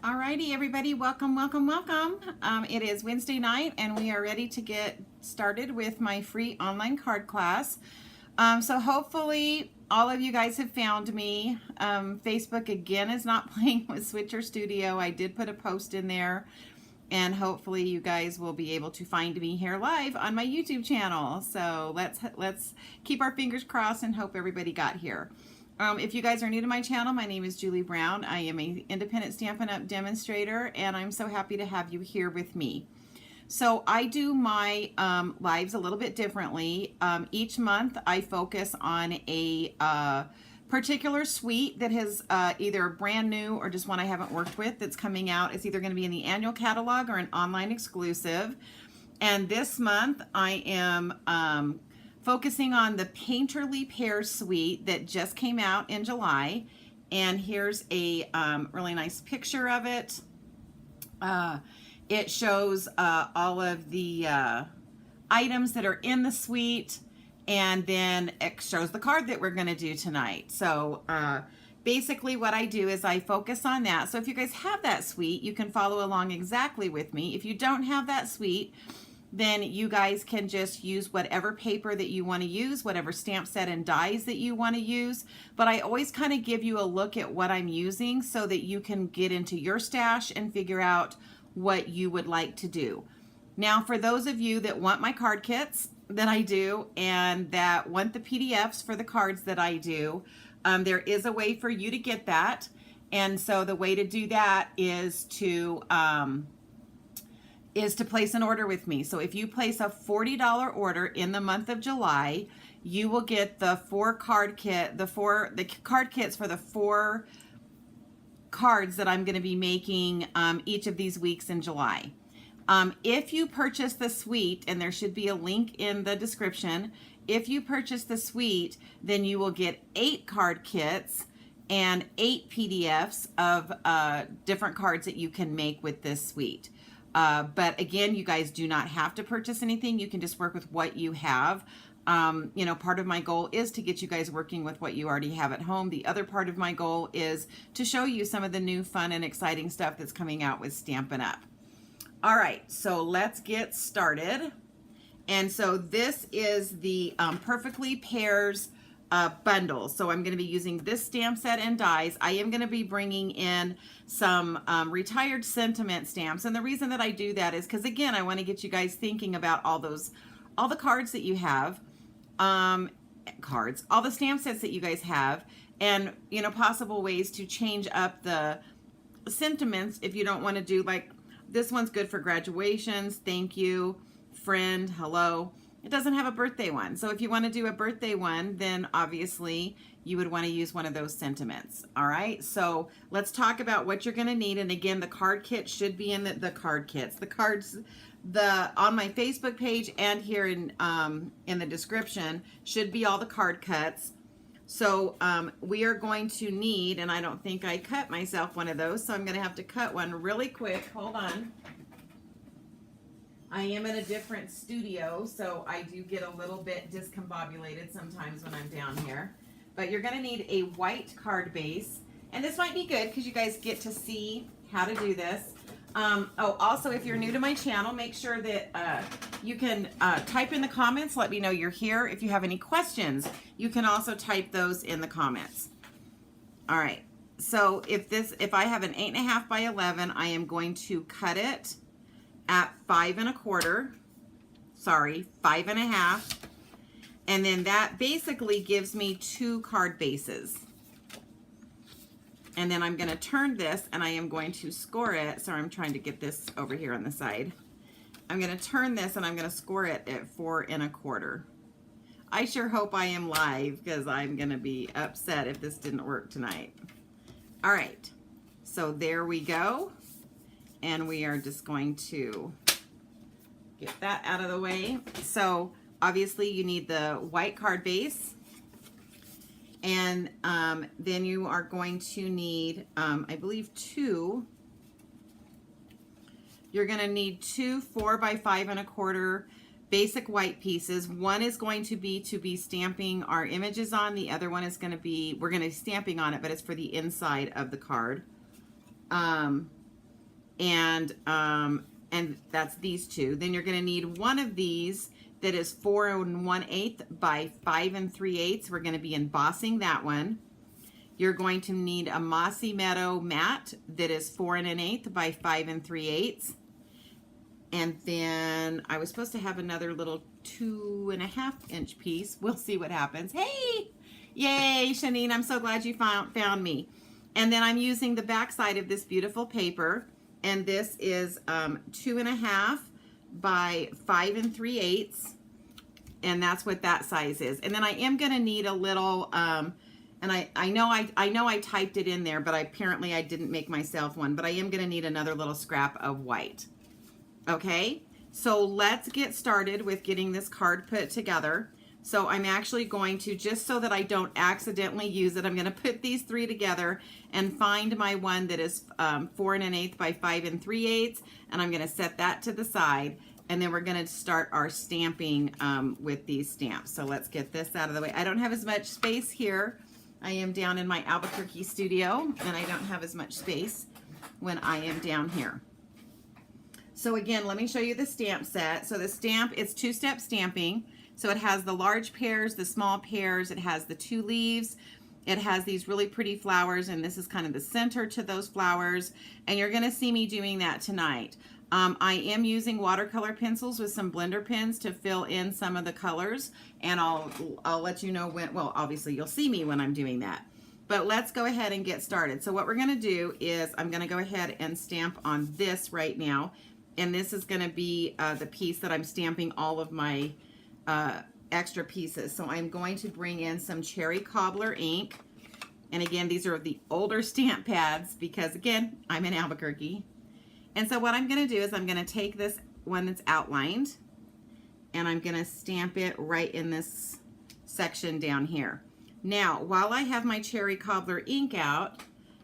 Alrighty, everybody, welcome, welcome, welcome. It is Wednesday night, and we are ready to get started with my free online card class. So hopefully all of you guys have found me. Facebook again is not playing with Switcher Studio. I did put a post in there, and hopefully you guys will be able to find me here live on my YouTube channel. So let's keep our fingers crossed and hope everybody got here. If you guys are new to my channel, my name is Julie Brown. I am an independent Stampin' Up! Demonstrator, and I'm so happy to have you here with me. So I do my lives a little bit differently. Each month I focus on a particular suite that has either brand new or just one I haven't worked with that's coming out. It's either going to be in the annual catalog or an online exclusive. And this month I am focusing on the Painterly Pears suite that just came out in July. And here's a really nice picture of it. It shows all of the items that are in the suite, and then it shows the card that we're going to do tonight. So basically what I do is I focus on that. So if you guys have that suite, you can follow along exactly with me. If you don't have that suite, then you guys can just use whatever paper that you want to use, whatever stamp set and dies that you want to use. But I always kind of give you a look at what I'm using so that you can get into your stash and figure out what you would like to do. Now, for those of you that want my card kits that I do and that want the PDFs for the cards that I do, there is a way for you to get that. And so the way to do that is to place an order with me. So if you place a $40 order in the month of July, you will get the card kits for the 4 cards that I'm going to be making each of these weeks in July. If you purchase the suite, and there should be a link in the description, if you purchase the suite, then you will get 8 card kits and 8 PDFs of different cards that you can make with this suite. But again, you guys do not have to purchase anything. You can just work with what you have. You know, part of my goal is to get you guys working with what you already have at home. The other part of my goal is to show you some of the new fun and exciting stuff that's coming out with Stampin' Up! All right, so let's get started. And so this is the Perfectly Pears bundle. So I'm going to be using this stamp set and dies. I am going to be bringing in some retired sentiment stamps. And the reason that I do that is because, again, I want to get you guys thinking about all the cards that you have, all the stamp sets that you guys have, and, you know, possible ways to change up the sentiments if you don't want to do, like, this one's good for graduations, thank you, friend, hello. It doesn't have a birthday one. So if you want to do a birthday one, then obviously you would want to use one of those sentiments. All right, so let's talk about what you're going to need. And again, the card kit should be in the card kits. The cards on my Facebook page and here in the description should be all the card cuts. So we are going to need, and I don't think I cut myself one of those, so I'm going to have to cut one really quick. Hold on. I am in a different studio, so I do get a little bit discombobulated sometimes when I'm down here. But you're going to need a white card base, and this might be good because you guys get to see how to do this. Also, if you're new to my channel, make sure that you can type in the comments. Let me know you're here. If you have any questions, you can also type those in the comments. All right. So if I have an 8.5 by 11, I am going to cut it at 5 1/4. Sorry, 5 1/2. And then that basically gives me 2 card bases. And then I'm going to turn this and I am going to score it. Sorry, I'm trying to get this over here on the side. I'm going to turn this and I'm going to score it at 4 1/4. I sure hope I am live because I'm going to be upset if this didn't work tonight. All right, so there we go. And we are just going to get that out of the way. So obviously you need the white card base. And then you are going to need, I believe 2. You're going to need 2 4 by 5 1/4 basic white pieces. One is going to be stamping our images on. The other one is going to be, we're going to be stamping on it, but it's for the inside of the card. and that's these two. Then you're going to need one of these that is 4 1/8 by 5 3/8. We're going to be embossing that one. You're going to need a Mossy Meadow mat that is 4 1/8 by 5 3/8. And then I was supposed to have another little 2.5 inch piece. We'll see what happens. Hey, yay, Shanine, I'm so glad you found me. And then I'm using the back side of this beautiful paper, and this is 2.5 by 5 3/8, and that's what that size is. And then I am going to need a little, and I know I typed it in there, but apparently I didn't make myself one. But I am going to need another little scrap of white. Okay, so let's get started with getting this card put together. So I'm actually going to, just so that I don't accidentally use it, I'm going to put these three together and find my one that is 4 1/8 by 5 3/8, and I'm going to set that to the side, and then we're going to start our stamping with these stamps. So let's get this out of the way. I don't have as much space here. I am down in my Albuquerque studio, and I don't have as much space when I am down here. So again, let me show you the stamp set. So the stamp, it's two-step stamping. So it has the large pears, the small pears, it has the 2 leaves, it has these really pretty flowers, and this is kind of the center to those flowers, and you're gonna see me doing that tonight. I am using watercolor pencils with some blender pens to fill in some of the colors, and I'll let you know when, well, obviously you'll see me when I'm doing that. But let's go ahead and get started. So what we're gonna do is I'm gonna go ahead and stamp on this right now. And this is going to be the piece that I'm stamping all of my extra pieces. So I'm going to bring in some cherry cobbler ink. And again, these are the older stamp pads because, again, I'm in Albuquerque. And so what I'm going to do is I'm going to take this one that's outlined, and I'm going to stamp it right in this section down here. Now, while I have my cherry cobbler ink out,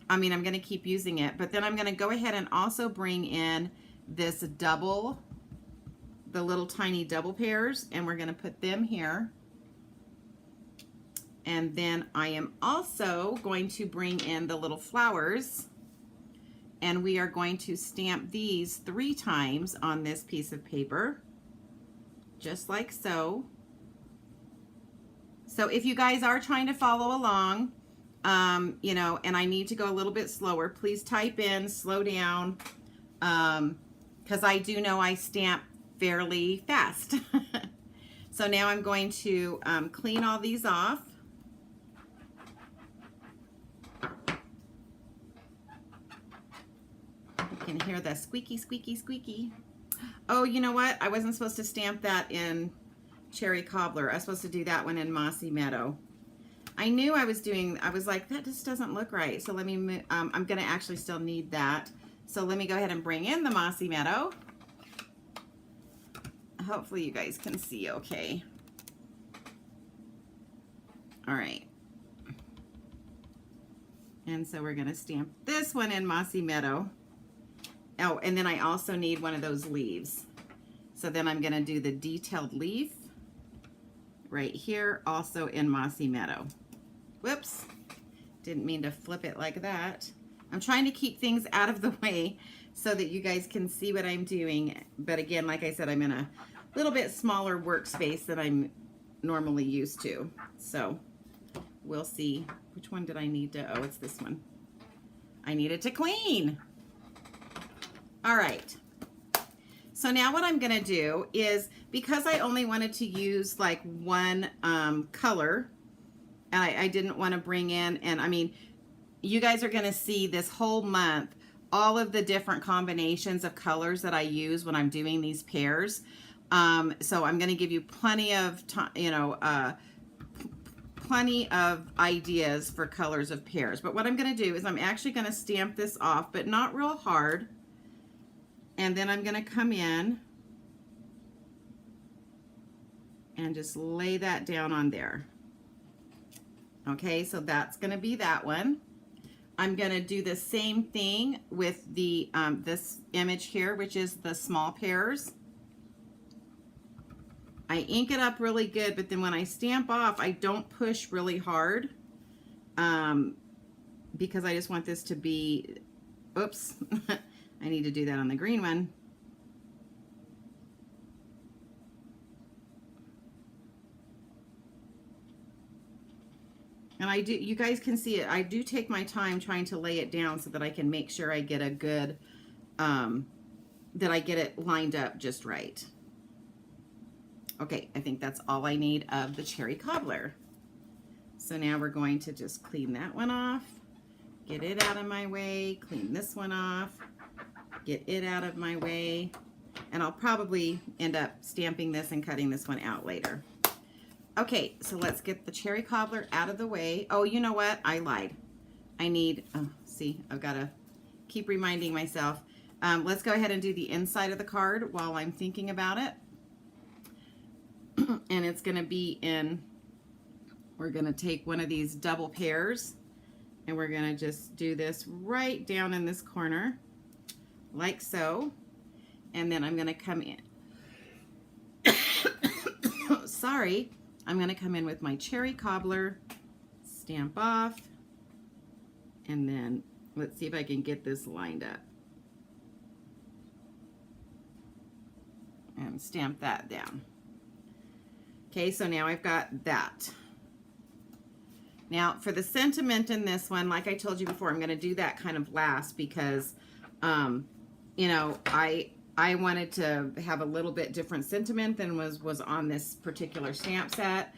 I'm going to keep using it, but then I'm going to go ahead and also bring in this double, the little tiny double pears, and we're going to put them here. And then I am also going to bring in the little flowers, and we are going to stamp these 3 times on this piece of paper, just like so. So if you guys are trying to follow along, you know, and I need to go a little bit slower, please type in, slow down, because I do know I stamp fairly fast. So now I'm going to clean all these off. You can hear the squeaky, squeaky, squeaky. Oh, you know what? I wasn't supposed to stamp that in cherry cobbler. I was supposed to do that one in Mossy Meadow. I knew I was like, that just doesn't look right. So let me, I'm going to actually still need that. So let me go ahead and bring in the Mossy Meadow. Hopefully you guys can see okay. All right. And so we're going to stamp this one in Mossy Meadow. Oh, and then I also need one of those leaves. So then I'm going to do the detailed leaf right here, also in Mossy Meadow. Whoops. Didn't mean to flip it like that. I'm trying to keep things out of the way so that you guys can see what I'm doing. But again, like I said, I'm in a little bit smaller workspace than I'm normally used to. So we'll see. Which one did I need to, oh, it's this one. I needed to clean. All right. So now what I'm gonna do is, because I only wanted to use like one color, and I didn't want to bring in, and I mean, you guys are gonna see this whole month all of the different combinations of colors that I use when I'm doing these pears. So I'm gonna give you plenty of time, you know, plenty of ideas for colors of pears. But what I'm gonna do is I'm actually gonna stamp this off, but not real hard. And then I'm going to come in and just lay that down on there. Okay, so that's going to be that one. I'm going to do the same thing with the this image here, which is the small pears. I ink it up really good, but then when I stamp off, I don't push really hard because I just want this to be, oops. I need to do that on the green one. And I do, you guys can see it, I do take my time trying to lay it down so that I can make sure I get a good, that I get it lined up just right. Okay, I think that's all I need of the cherry cobbler. So now we're going to just clean that one off, get it out of my way, clean this one off, get it out of my way, and I'll probably end up stamping this and cutting this one out later. Okay, so let's get the cherry cobbler out of the way. Oh, you know what? I lied. I need, oh, see, I've got to keep reminding myself. Let's go ahead and do the inside of the card while I'm thinking about it. And it's going to be in, we're going to take one of these double pairs and we're going to just do this right down in this corner like so. And then I'm going to come in. Sorry. I'm going to come in with my cherry cobbler, stamp off, and then let's see if I can get this lined up. And stamp that down. Okay, so now I've got that. Now for the sentiment in this one, like I told you before, I'm going to do that kind of last because, you know, I wanted to have a little bit different sentiment than was on this particular stamp set.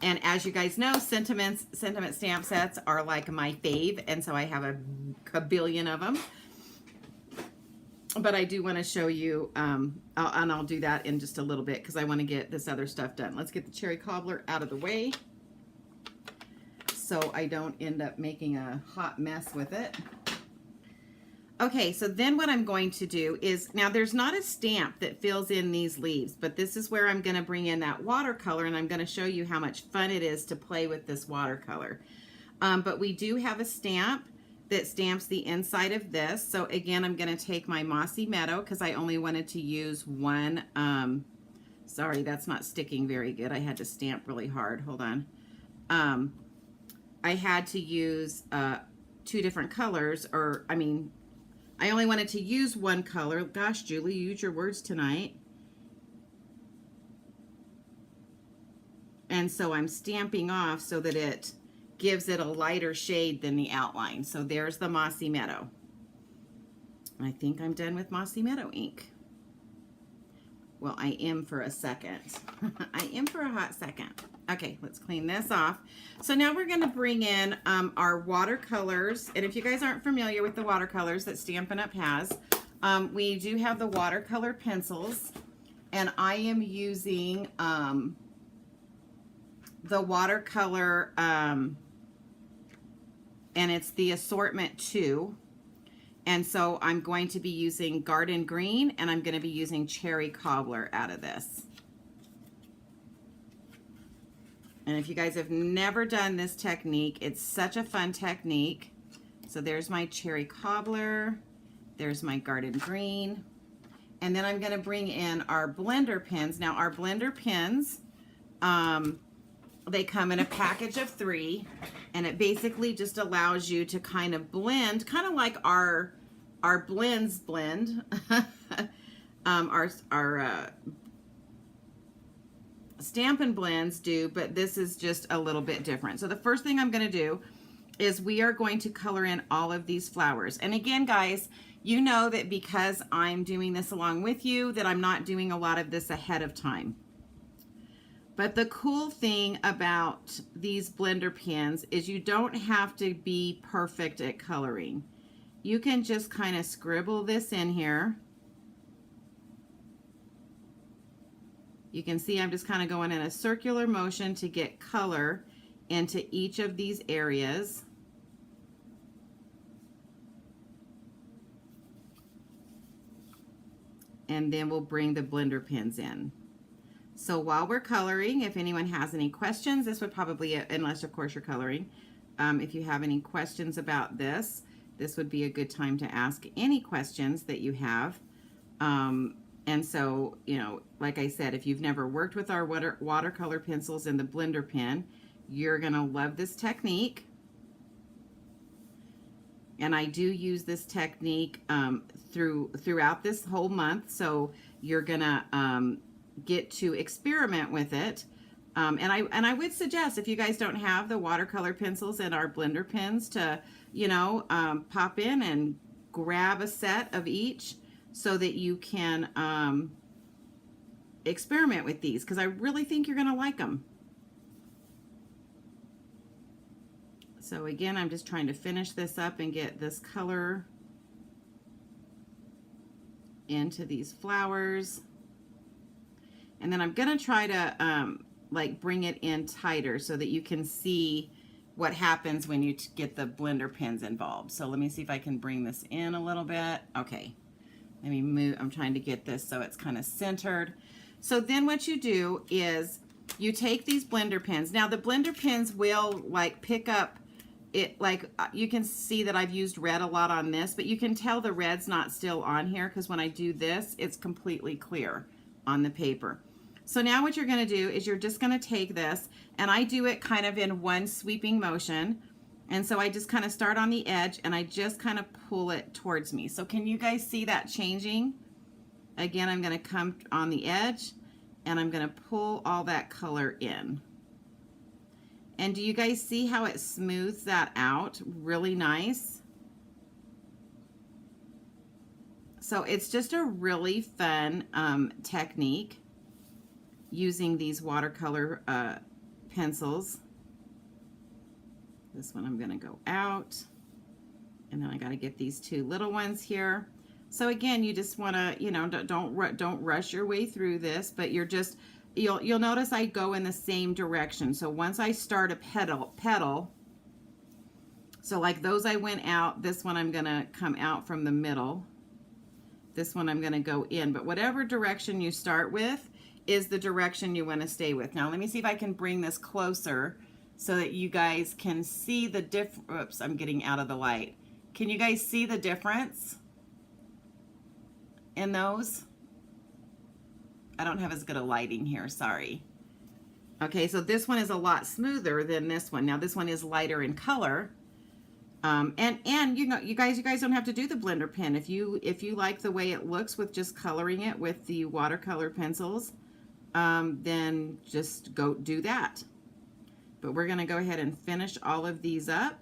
And as you guys know, sentiment stamp sets are like my fave, and so I have a billion of them. But I do want to show you, and I'll do that in just a little bit because I want to get this other stuff done. Let's get the cherry cobbler out of the way so I don't end up making a hot mess with it. Okay, so then what I'm going to do is, now there's not a stamp that fills in these leaves, but this is where I'm going to bring in that watercolor, and I'm going to show you how much fun it is to play with this watercolor. But we do have a stamp that stamps the inside of this. So again, I'm going to take my Mossy Meadow because I only wanted to use one. Sorry, that's not sticking very good. I had to stamp really hard. Hold on. I had to use 2 different colors, or I mean, I only wanted to use one color. Gosh, Julie, use your words tonight. And so I'm stamping off so that it gives it a lighter shade than the outline. So there's the Mossy Meadow. I think I'm done with Mossy Meadow ink. Well, I am for a second. I am for a hot second. Okay, let's clean this off. So now we're going to bring in our watercolors. And if you guys aren't familiar with the watercolors that Stampin' Up! Has, we do have the watercolor pencils. And I am using the watercolor, and it's the assortment 2. And so I'm going to be using Garden Green, and I'm going to be using Cherry Cobbler out of this. And if you guys have never done this technique, it's such a fun technique. So there's my Cherry Cobbler, there's my Garden Green, and then I'm going to bring in our blender pens. Now our blender pens, they come in a package of 3, and it basically just allows you to kind of blend, kind of like our blends blend, our Stampin' blends do, but this is just a little bit different. So the first thing I'm going to do is we are going to color in all of these flowers. And again, guys, you know that because I'm doing this along with you, that I'm not doing a lot of this ahead of time. But the cool thing about these blender pens is you don't have to be perfect at coloring. You can just kind of scribble this in here. You can see I'm just kind of going in a circular motion to get color into each of these areas. And then we'll bring the blender pens in. So while we're coloring, if anyone has any questions, this would probably, unless of course you're coloring, if you have any questions about this, this would be a good time to ask any questions that you have. And so, you know, like I said, if you've never worked with our watercolor pencils in the blender pen, you're going to love this technique. And I do use this technique throughout this whole month. So you're gonna get to experiment with it. And I would suggest, if you guys don't have the watercolor pencils and our blender pens, to, you know, pop in and grab a set of each so that you can experiment with these, because I really think you're gonna like them. So again, I'm just trying to finish this up and get this color into these flowers. And then I'm gonna try to like bring it in tighter so that you can see what happens when you get the blender pens involved. So let me see if I can bring this in a little bit. Okay, let me move. I'm trying to get this so it's kind of centered. So then what you do is you take these blender pens. Now the blender pens will like pick up it, like you can see that I've used red a lot on this, but you can tell the red's not still on here because when I do this, it's completely clear on the paper. So now what you're going to do is you're just going to take this, and I do it kind of in one sweeping motion. And so I just kind of start on the edge and I just kind of pull it towards me. So can you guys see that changing? Again, I'm going to come on the edge and I'm going to pull all that color in. And do you guys see how it smooths that out really nice? So it's just a really fun technique using these watercolor pencils. This one I'm going to go out, and then I got to get these two little ones here. So again, you just want to, you know, don't rush your way through this, but you're just, you'll notice I go in the same direction. So once I start a petal, so like those I went out, this one I'm going to come out from the middle. This one I'm going to go in, but whatever direction you start with is the direction you want to stay with. Now let me see if I can bring this closer so that you guys can see the oops, I'm getting out of the light. Can you guys see the difference in those? I don't have as good a lighting here, sorry. Okay, so this one is a lot smoother than this one. Now this one is lighter in color. And you know, you guys don't have to do the blender pen. If you like the way it looks with just coloring it with the watercolor pencils, then just go do that. But we're gonna go ahead and finish all of these up.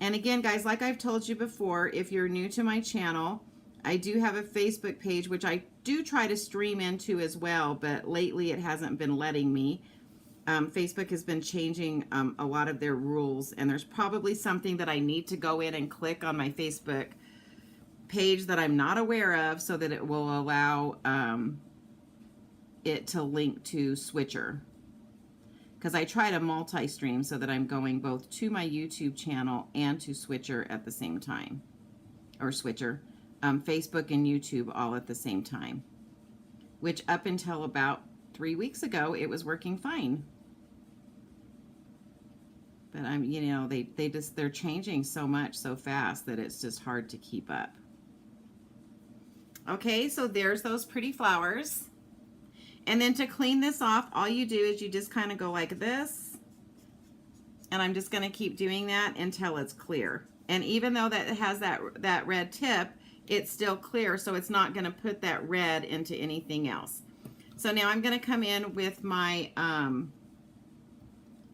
And again, guys, like I've told you before, if you're new to my channel, I do have a Facebook page, which I do try to stream into as well, but lately it hasn't been letting me. Facebook has been changing a lot of their rules, and there's probably something that I need to go in and click on my Facebook page that I'm not aware of so that it will allow it to link to Switcher. Because I try to multi-stream so that I'm going both to my YouTube channel and to Switcher at the same time. Or Switcher. Facebook and YouTube all at the same time. Which up until about 3 weeks ago, it was working fine. But you know, they're changing so much so fast that it's just hard to keep up. Okay, so there's those pretty flowers. And then to clean this off, all you do is you just kind of go like this. And I'm just going to keep doing that until it's clear. And even though that it has that red tip, it's still clear, so it's not going to put that red into anything else. So now I'm going to come in with my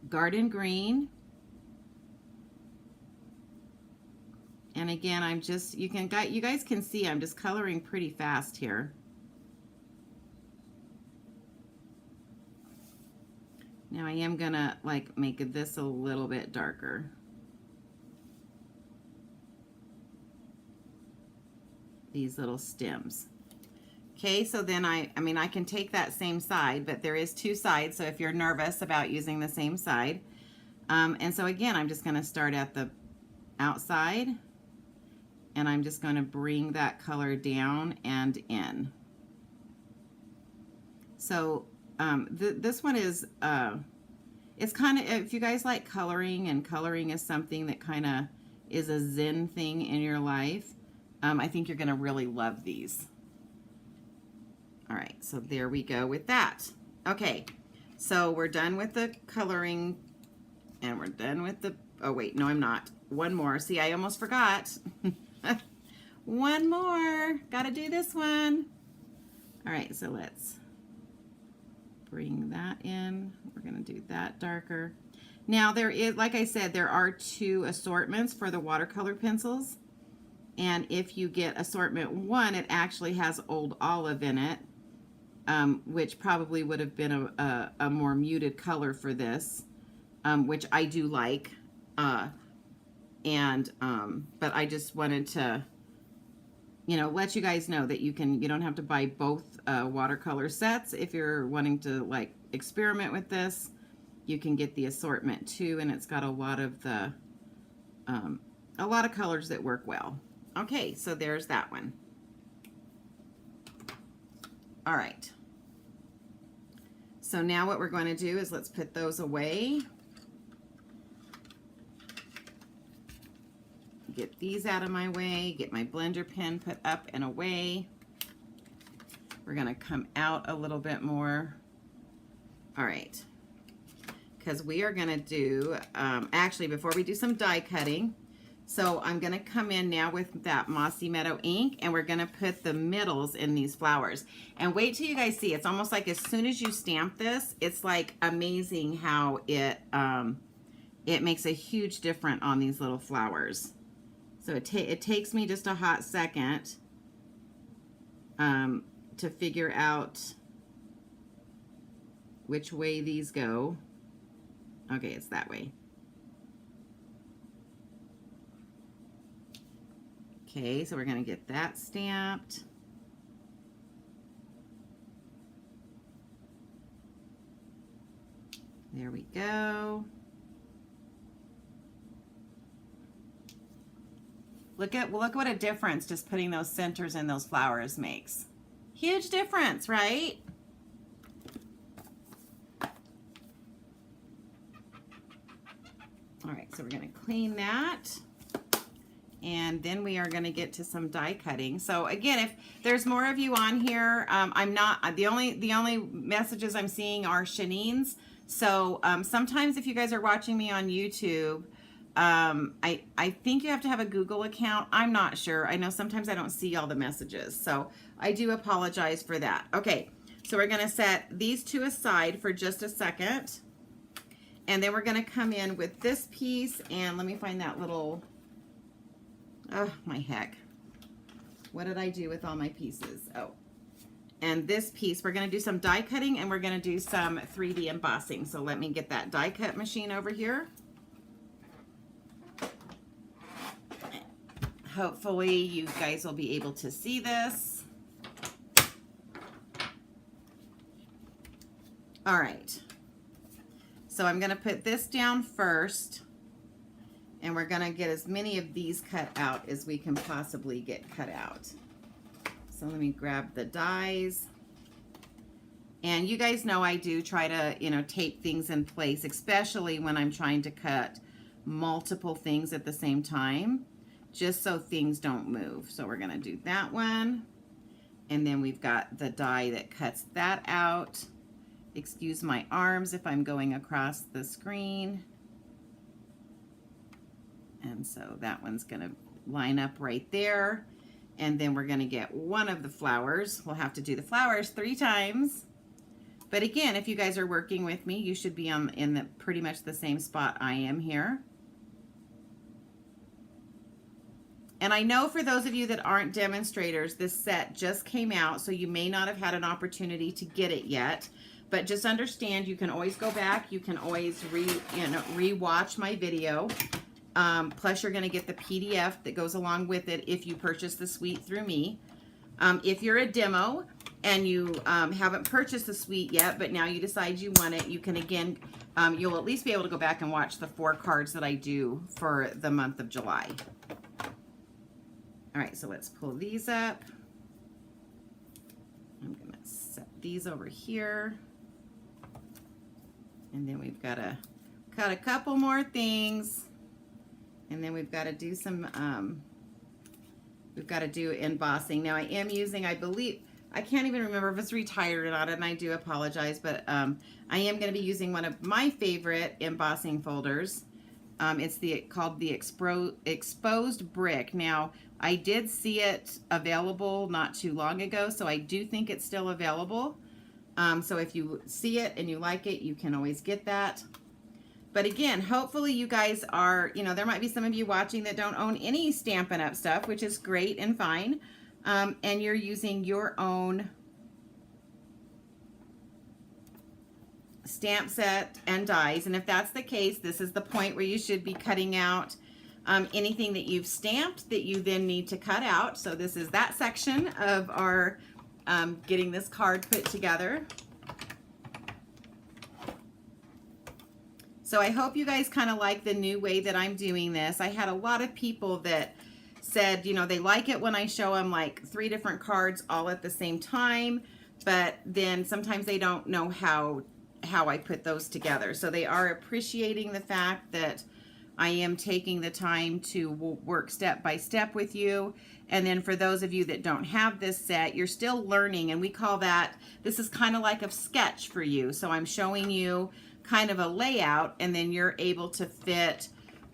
garden green. And again, I'm just, you guys can see I'm just coloring pretty fast here. Now I am gonna like make this a little bit darker. These little stems. Okay, so then I mean I can take that same side, but there is two sides, so if you're nervous about using the same side. And so again, I'm just gonna start at the outside, and I'm just gonna bring that color down and in. So this one is, it's kind of, if you guys like coloring, and coloring is something that kind of is a zen thing in your life, I think you're going to really love these. All right, so there we go with that. Okay, so we're done with the coloring, and we're done with the Oh wait, no, I'm not. One more. See, I almost forgot. One more. Gotta do this one. All right, so let's bring that in. We're gonna do that darker. Now there is, like I said, there are 2 assortments for the watercolor pencils. And if you get assortment 1, it actually has Old Olive in it, which probably would have been a more muted color for this, which I do like. But I just wanted to, you know, let you guys know that you don't have to buy both watercolor sets. If you're wanting to like experiment with this, you can get the assortment too, and it's got a lot of colors that work well. Okay, so there's that one. All right. So now what we're going to do is let's put those away. Get these out of my way, get my blender pen put up and away. We're going to come out a little bit more. All right. Because we are going to do, actually before we do some die cutting, so I'm going to come in now with that Mossy Meadow ink, and we're going to put the middles in these flowers. And wait till you guys see. It's almost like as soon as you stamp this, it's like amazing how it makes a huge difference on these little flowers. So it takes me just a hot second to figure out which way these go. Okay, it's that way. Okay, so we're going to get that stamped. There we go. Look what a difference just putting those centers in those flowers makes. Huge difference, right? All right, so we're going to clean that. And then we are going to get to some die cutting. So again, if there's more of you on here, I'm not, the only messages I'm seeing are Shanine's. So sometimes if you guys are watching me on YouTube, I think you have to have a Google account. I'm not sure. I know sometimes I don't see all the messages. So I do apologize for that. Okay, so we're going to set these 2 aside for just a second. And then we're going to come in with this piece. And let me find that little... Oh, my heck. What did I do with all my pieces? Oh, and this piece, we're going to do some die cutting and we're going to do some 3D embossing. So let me get that die cut machine over here. Hopefully you guys will be able to see this. All right. So I'm going to put this down first. And we're going to get as many of these cut out as we can possibly get cut out. So let me grab the dies. And you guys know I do try to, you know, tape things in place, especially when I'm trying to cut multiple things at the same time, just so things don't move. So we're going to do that one. And then we've got the die that cuts that out. Excuse my arms if I'm going across the screen. And so that one's going to line up right there. And then we're going to get one of the flowers. We'll have to do the flowers 3 times. But again, if you guys are working with me, you should be in the pretty much the same spot I am here. And I know for those of you that aren't demonstrators, this set just came out, so you may not have had an opportunity to get it yet. But just understand, you can always go back. You can always re-watch my video. Plus you're going to get the PDF that goes along with it if you purchase the suite through me. If you're a demo and you haven't purchased the suite yet, but now you decide you want it, you can again, you'll at least be able to go back and watch the 4 cards that I do for the month of July. All right, so let's pull these up. I'm going to set these over here. And then we've got to cut a couple more things. And then we've got to do some, we've got to do embossing. Now I am using, I believe, I can't even remember if it's retired or not, and I do apologize, but I am going to be using one of my favorite embossing folders. It's called the exposed brick. Now, I did see it available not too long ago, so I do think it's still available. So if you see it and you like it, you can always get that. But again, hopefully you guys are, you know, there might be some of you watching that don't own any Stampin' Up! Stuff, which is great and fine. And you're using your own stamp set and dies. And if that's the case, this is the point where you should be cutting out anything that you've stamped that you then need to cut out. So this is that section of our getting this card put together. So I hope you guys kind of like the new way that I'm doing this. I had a lot of people that said, you know, they like it when I show them like 3 different cards all at the same time, but then sometimes they don't know how I put those together. So they are appreciating the fact that I am taking the time to work step by step with you. And then for those of you that don't have this set, you're still learning, and we call that, this is kind of like a sketch for you. So I'm showing you kind of a layout, and then you're able to fit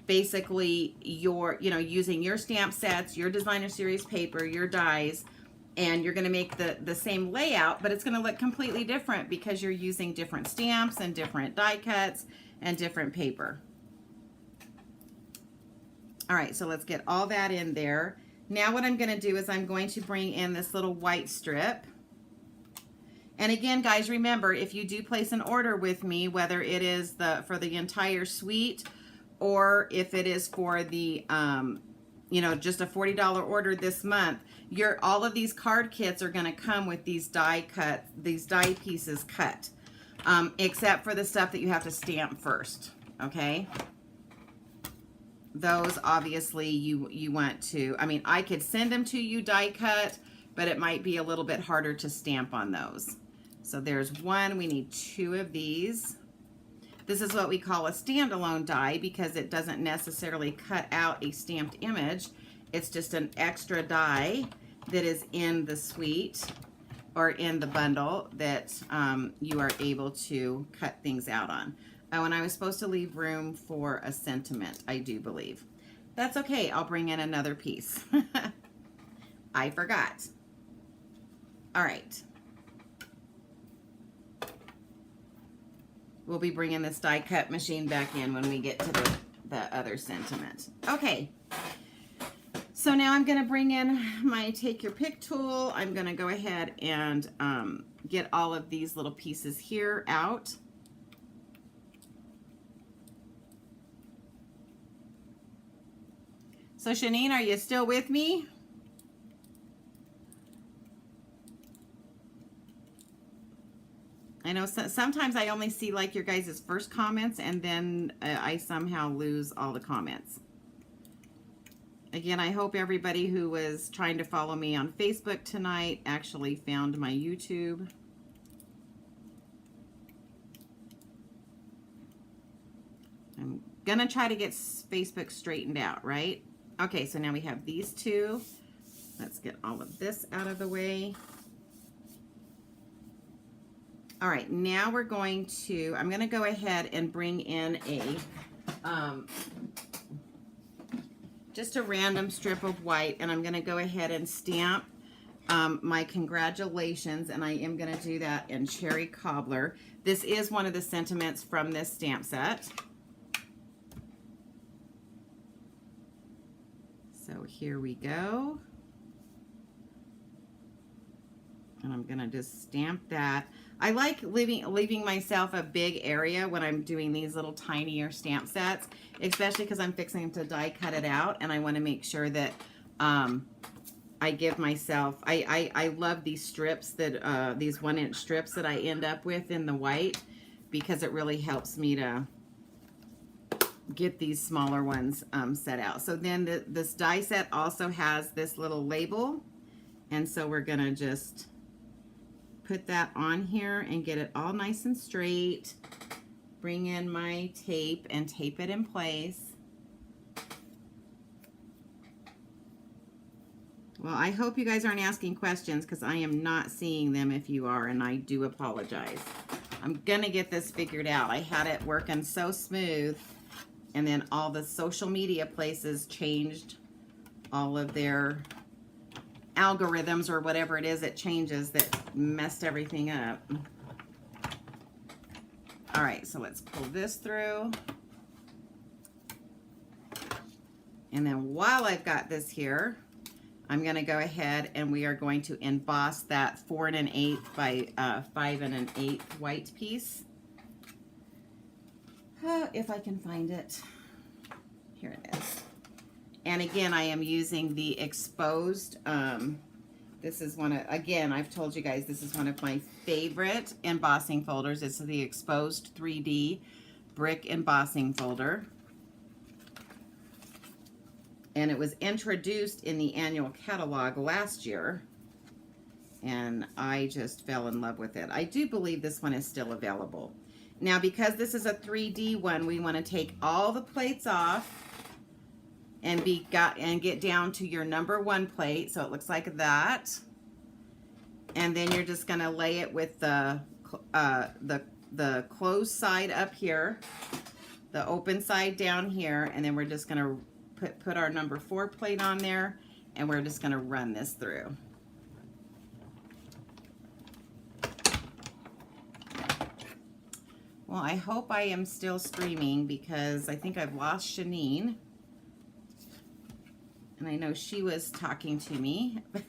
basically your, you know, using your stamp sets, your designer series paper, your dies, and you're going to make the same layout, but it's going to look completely different because you're using different stamps and different die cuts and different paper. All right, so let's get all that in there. Now what I'm going to do is I'm going to bring in this little white strip. And again, guys, remember, if you do place an order with me, whether it is for the entire suite or if it is for the, you know, just a $40 order this month, all of these card kits are going to come with these die pieces cut, except for the stuff that you have to stamp first, okay? Those, obviously, you want to, I mean, I could send them to you die cut, but it might be a little bit harder to stamp on those. So there's one. We need 2 of these. This is what we call a standalone die because it doesn't necessarily cut out a stamped image. It's just an extra die that is in the suite or in the bundle that you are able to cut things out on. Oh, and I was supposed to leave room for a sentiment, I do believe. That's okay. I'll bring in another piece. I forgot. All right. We'll be bringing this die cut machine back in when we get to the other sentiment. Okay. So now I'm going to bring in my take your pick tool. I'm going to go ahead and get all of these little pieces here out. So Shanine, are you still with me? I know sometimes I only see like your guys' first comments, and then I somehow lose all the comments. Again, I hope everybody who was trying to follow me on Facebook tonight actually found my YouTube. I'm gonna try to get Facebook straightened out, right? Okay, so now we have these 2. Let's get all of this out of the way. All right, now we're going to, I'm going to go ahead and bring in just a random strip of white, and I'm going to go ahead and stamp my congratulations, and I am going to do that in Cherry Cobbler. This is one of the sentiments from this stamp set. So here we go. And I'm going to just stamp that. I like leaving myself a big area when I'm doing these little tinier stamp sets, especially because I'm fixing to die cut it out, and I want to make sure that I give myself, I love these strips, that these 1-inch strips that I end up with in the white, because it really helps me to get these smaller ones set out. So then this die set also has this little label, and so we're going to just put that on here and get it all nice and straight. Bring in my tape and tape it in place. Well, I hope you guys aren't asking questions, because I am not seeing them if you are, and I do apologize. I'm gonna get this figured out. I had it working so smooth, And then all the social media places changed all of their algorithms or whatever it is it changes that messed everything up. All right, so let's pull this through. And then while I've got this here, I'm going to go ahead and we are going to emboss that 4 1/8 by 5 1/8 white piece. If I can find it. Here it is. And again, I am using the exposed. This is one of, again, I've told you guys, this is one of my favorite embossing folders. It's the exposed 3D brick embossing folder. And it was introduced in the annual catalog last year. And I just fell in love with it. I do believe this one is still available. Now, because this is a 3D one, we want to take all the plates off and get down to your number 1 plate. So it looks like that. And then you're just going to lay it with the closed side up here, the open side down here, and then we're just going to put our number 4 plate on there, and we're just going to run this through. Well, I hope I am still streaming because I think I've lost Shanine. And I know she was talking to me, but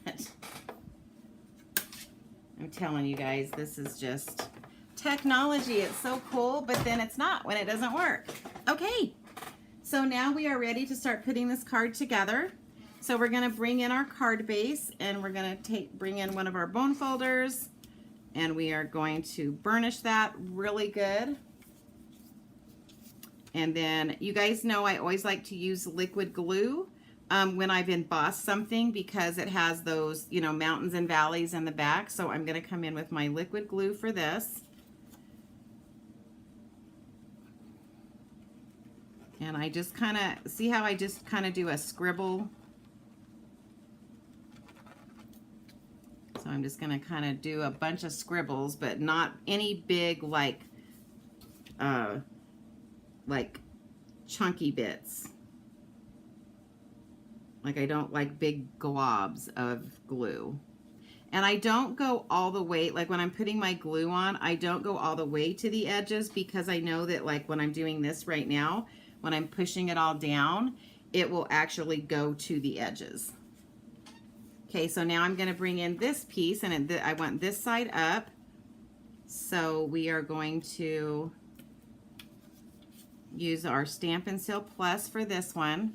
I'm telling you guys, this is just technology. It's so cool, but then it's not when it doesn't work. Okay, so now we are ready to start putting this card together. So we're going to bring in our card base, and we're going to bring in one of our bone folders, and we are going to burnish that really good. And then you guys know I always like to use liquid glue when I've embossed something because it has those, you know, mountains and valleys in the back. So I'm going to come in with my liquid glue for this. And I just kind of, see how I just kind of do a scribble? So I'm just going to kind of do a bunch of scribbles, but not any big like chunky bits. Like I don't like big globs of glue. And I don't go all the way, like when I'm putting my glue on, I don't go all the way to the edges because I know that like when I'm doing this right now, when I'm pushing it all down, it will actually go to the edges. Okay, so now I'm going to bring in this piece, and I want this side up. So we are going to use our Stampin' Seal Plus for this one.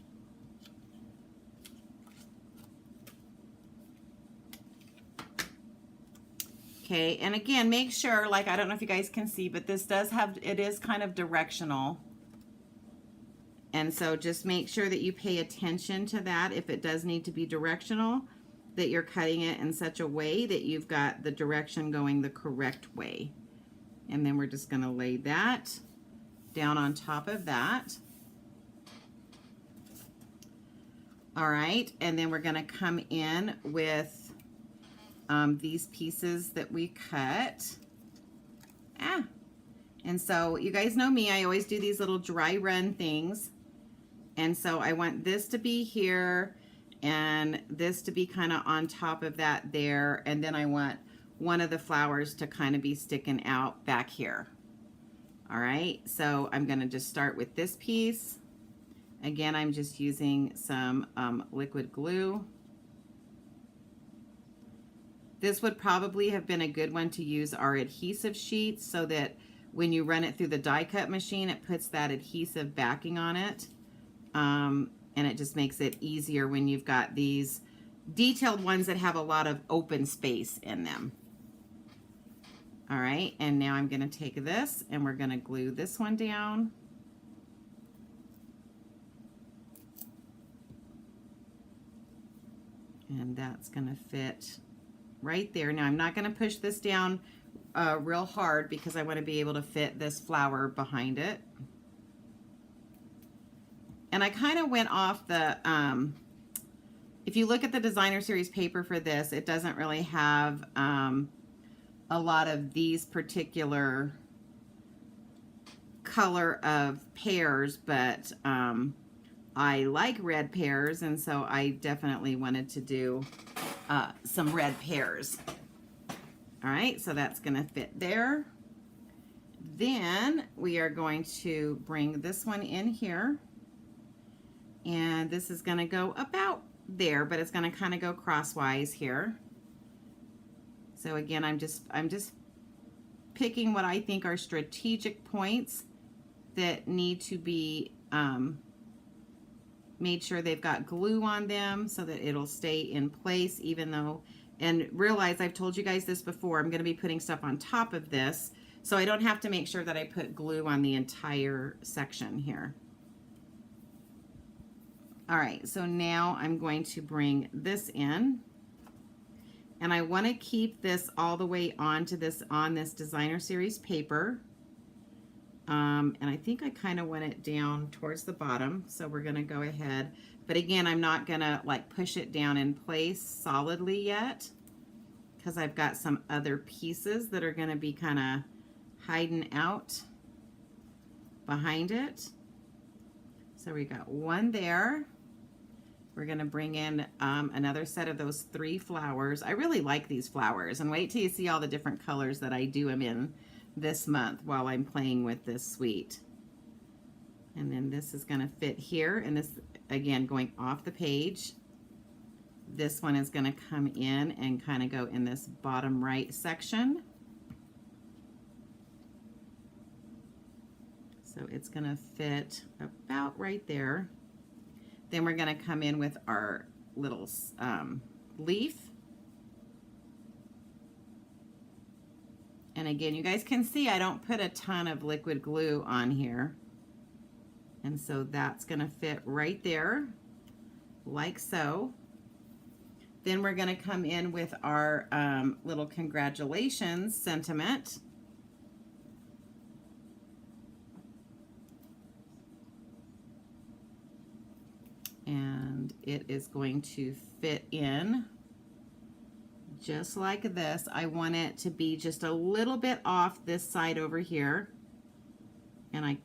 Okay, and again, make sure, like, I don't know if you guys can see, but this does have, it is kind of directional. And so just make sure that you pay attention to that if it does need to be directional, that you're cutting it in such a way that you've got the direction going the correct way. And then we're just going to lay that down on top of that. All right, and then we're going to come in with these pieces that we cut. And so you guys know me, I always do these little dry run things. And so I want this to be here and this to be kind of on top of that there. And then I want one of the flowers to kind of be sticking out back here. All right, so I'm going to just start with this piece. Again, I'm just using some liquid glue. This would probably have been a good one to use our adhesive sheets so that when you run it through the die cut machine, it puts that adhesive backing on it. And it just makes it easier when you've got these detailed ones that have a lot of open space in them. All right, and now I'm going to take this and we're going to glue this one down. And that's going to fit right there. Now I'm not going to push this down real hard because I want to be able to fit this flower behind it. And I kind of went off the, if you look at the designer series paper for this, it doesn't really have a lot of these particular color of pears, but I like red pears, and so I definitely wanted to do some red pears. All right, so that's gonna fit there. Then we are going to bring this one in here, and this is gonna go about there, but it's gonna kind of go crosswise here. So again, I'm just picking what I think are strategic points that need to be made sure they've got glue on them so that it'll stay in place, even though, and realize I've told you guys this before, I'm going to be putting stuff on top of this, so I don't have to make sure that I put glue on the entire section here. All right, so now I'm going to bring this in, and I want to keep this all the way onto this, on this designer series paper. And I think I kind of want it down towards the bottom, so we're going to go ahead, but again, I'm not going to like push it down in place solidly yet, because I've got some other pieces that are going to be kind of hiding out behind it. So we got one there. We're going to bring in another set of those 3 flowers. I really like these flowers, and wait till you see all the different colors that I do them in this month while I'm playing with this suite. And then this is going to fit here, and this again going off the page. This one is going to come in and kind of go in this bottom right section. So it's going to fit about right there. Then we're going to come in with our little leaf. And again, you guys can see I don't put a ton of liquid glue on here. And so that's going to fit right there, like so. Then we're going to come in with our little congratulations sentiment. And it is going to fit in just like this. I want it to be just a little bit off this side over here. And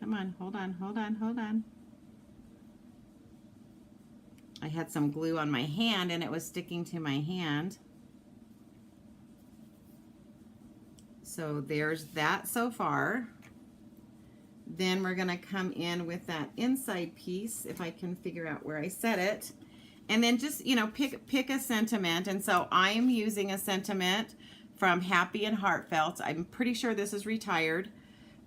come on, hold on. I had some glue on my hand and it was sticking to my hand. So there's that so far. Then we're gonna come in with that inside piece, if I can figure out where I set it. And then just, you know, pick a sentiment. And so I am using a sentiment from Happy and Heartfelt. I'm pretty sure this is retired.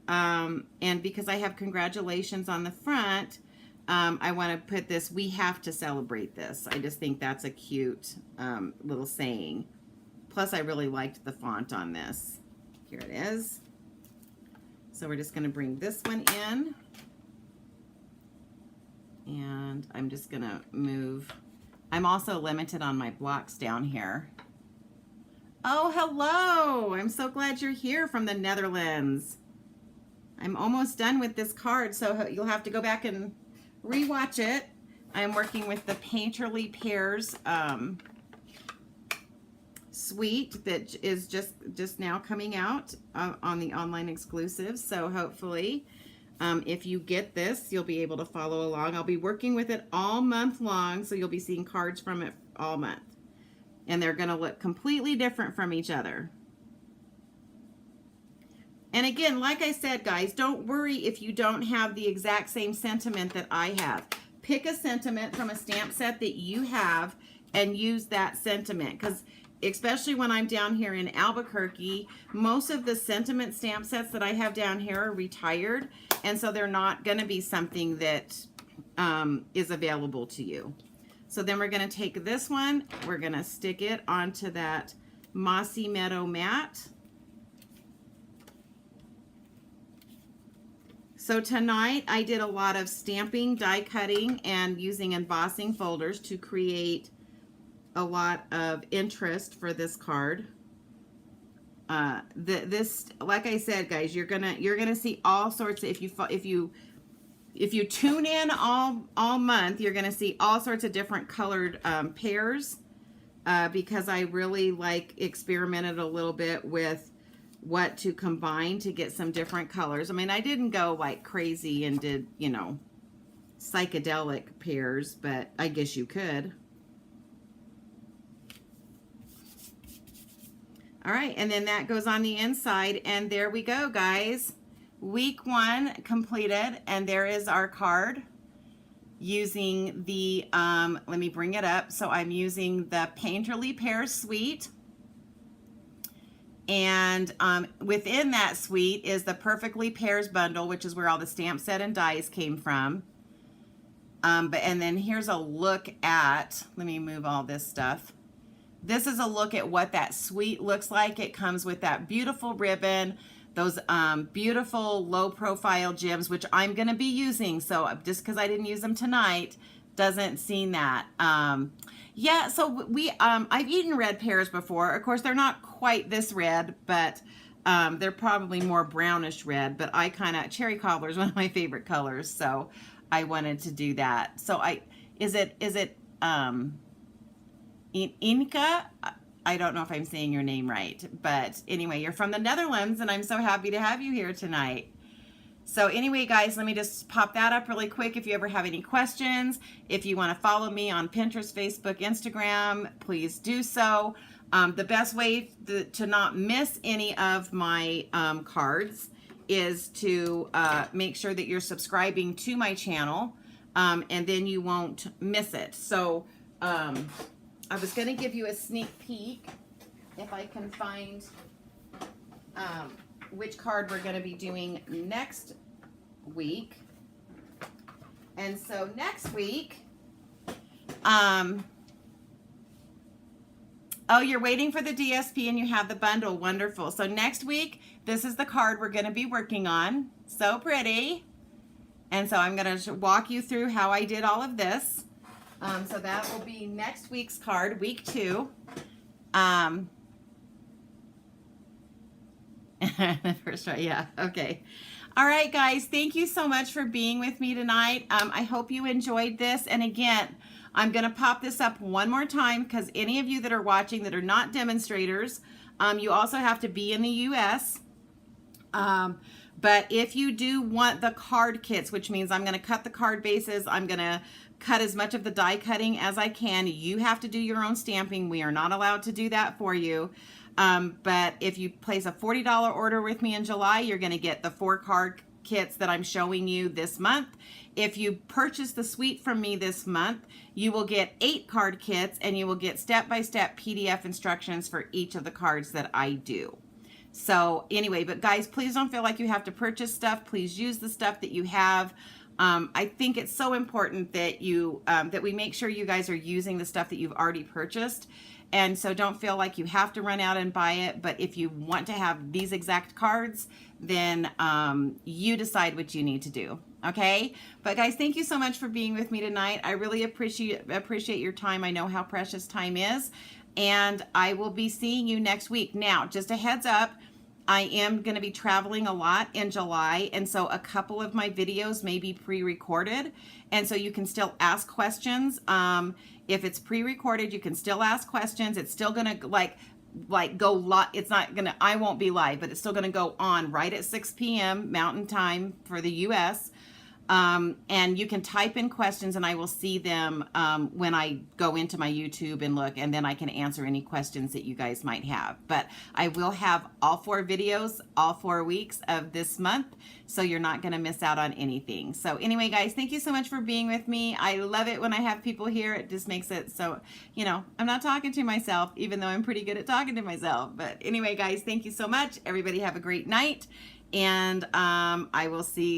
And because I have congratulations on the front, I want to put this, we have to celebrate this. I just think that's a cute little saying. Plus I really liked the font on this. Here it is. So we're just going to bring this one in. And I'm just going to move. I'm also limited on my blocks down here. Oh, hello! I'm so glad you're here from the Netherlands. I'm almost done with this card, so you'll have to go back and rewatch it. I'm working with the Painterly Pears suite that is just now coming out on the online exclusive. So hopefully, if you get this, you'll be able to follow along. I'll be working with it all month long, so you'll be seeing cards from it all month. And they're going to look completely different from each other. And again, like I said, guys, don't worry if you don't have the exact same sentiment that I have. Pick a sentiment from a stamp set that you have and use that sentiment. Because especially when I'm down here in Albuquerque, most of the sentiment stamp sets that I have down here are retired. And so they're not going to be something that is available to you. So then we're going to take this one, we're going to stick it onto that Mossy Meadow mat. So tonight I did a lot of stamping, die cutting, and using embossing folders to create a lot of interest for this card. This, like I said, guys, you're gonna see all sorts of, if you tune in all month, you're gonna see all sorts of different colored pears, because I really experimented a little bit with what to combine to get some different colors. I mean, I didn't go like crazy and did, you know, psychedelic pears, but I guess you could. All right, and then that goes on the inside, and there we go, guys. Week 1 completed, and there is our card using the, let me bring it up. So I'm using the Painterly Pears suite. And within that suite is the Perfectly Pears bundle, which is where all the stamp set and dies came from. And then here's a look at, let me move all this stuff. This is a look at what that suite looks like. It comes with that beautiful ribbon, those beautiful low profile gems, which I'm going to be using. So just because I didn't use them tonight doesn't seem that. Yeah, so I've eaten red pears before. Of course, they're not quite this red, but they're probably more brownish red. But cherry cobbler is one of my favorite colors, so I wanted to do that. So is it Inca? I don't know if I'm saying your name right, but anyway, you're from the Netherlands, and I'm so happy to have you here tonight. So anyway, guys, let me just pop that up really quick. If you ever have any questions, if you want to follow me on Pinterest, Facebook, Instagram, please do so. The best way to not miss any of my cards is to make sure that you're subscribing to my channel, and then you won't miss it. So I was going to give you a sneak peek if I can find which card we're going to be doing next week. And so next week, oh, you're waiting for the DSP and you have the bundle. Wonderful. So next week, this is the card we're going to be working on. So pretty. And so I'm going to walk you through how I did all of this. So that will be next week's card, week 2. The first try, yeah, okay. All right, guys, thank you so much for being with me tonight. I hope you enjoyed this. And again, I'm going to pop this up one more time because any of you that are watching that are not demonstrators, you also have to be in the U.S. But if you do want the card kits, which means I'm going to cut the card bases, I'm going to cut as much of the die cutting as I can. You have to do your own stamping. We are not allowed to do that for you. But if you place a $40 order with me in July, you're going to get the 4 card kits that I'm showing you this month. If you purchase the suite from me this month, you will get 8 card kits, and you will get step-by-step PDF instructions for each of the cards that I do. So anyway, but guys, please don't feel like you have to purchase stuff. Please use the stuff that you have. I think it's so important that that we make sure you guys are using the stuff that you've already purchased. And so don't feel like you have to run out and buy it. But if you want to have these exact cards, then you decide what you need to do. Okay? But guys, thank you so much for being with me tonight. I really appreciate your time. I know how precious time is. And I will be seeing you next week. Now, just a heads up, I am going to be traveling a lot in July, and so a couple of my videos may be pre-recorded, and so you can still ask questions. If it's pre-recorded, you can still ask questions. It's still going to like go live. It's not going to, I won't be live, but it's still going to go on right at 6 p.m. Mountain Time for the U.S., and you can type in questions and I will see them when I go into my YouTube and look, and then I can answer any questions that you guys might have. But I will have all 4 videos, all 4 weeks of this month, so you're not going to miss out on anything. So anyway, guys, thank you so much for being with me. I love it when I have people here. It just makes it so, you know, I'm not talking to myself, even though I'm pretty good at talking to myself. But anyway, guys, thank you so much. Everybody have a great night, and I will see